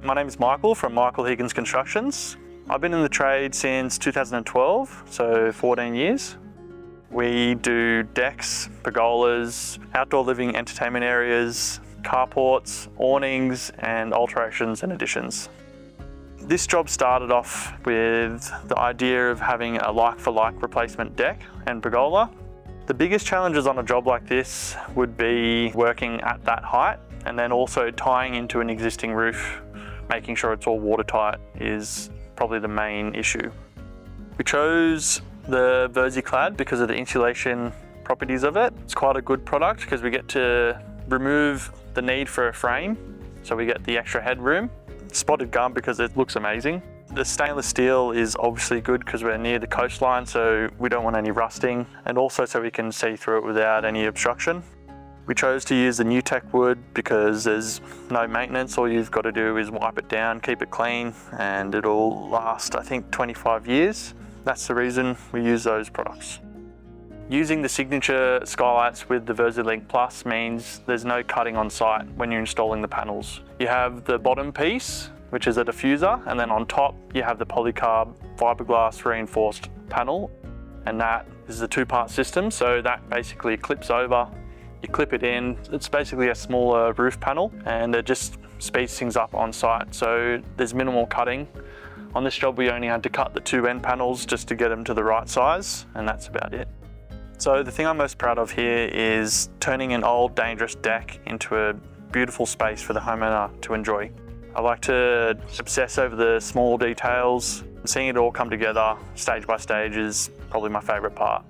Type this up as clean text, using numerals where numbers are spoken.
My name is Michael from Michael Higgins Constructions. I've been in the trade since 2012, so 14 years. We do decks, pergolas, outdoor living entertainment areas, carports, awnings, and alterations and additions. This job started off with the idea of having a like-for-like replacement deck and pergola. The biggest challenges on a job like this would be working at that height and then also tying into an existing roof, making sure it's all watertight is probably the main issue. We chose the Versalink because of the insulation properties of it. It's quite a good product because we get to remove the need for a frame, so we get the extra headroom. Spotted gum because it looks amazing. The stainless steel is obviously good because we're near the coastline, so we don't want any rusting, and also so we can see through it without any obstruction. We chose to use the new tech wood because there's no maintenance. All you've got to do is wipe it down, keep it clean, and it'll last, I think, 25 years. That's the reason we use those products. Using the signature skylights with the Versalink Plus means there's no cutting on site when you're installing the panels. You have the bottom piece, which is a diffuser, and then on top you have the polycarb fiberglass reinforced panel, and that is a two-part system, so that basically clips over. You clip it in, it's basically a smaller roof panel, and it just speeds things up on site, so there's minimal cutting. On this job we only had to cut the two end panels just to get them to the right size, and that's about it. So the thing I'm most proud of here is turning an old dangerous deck into a beautiful space for the homeowner to enjoy. I like to obsess over the small details. Seeing it all come together stage by stage is probably my favourite part.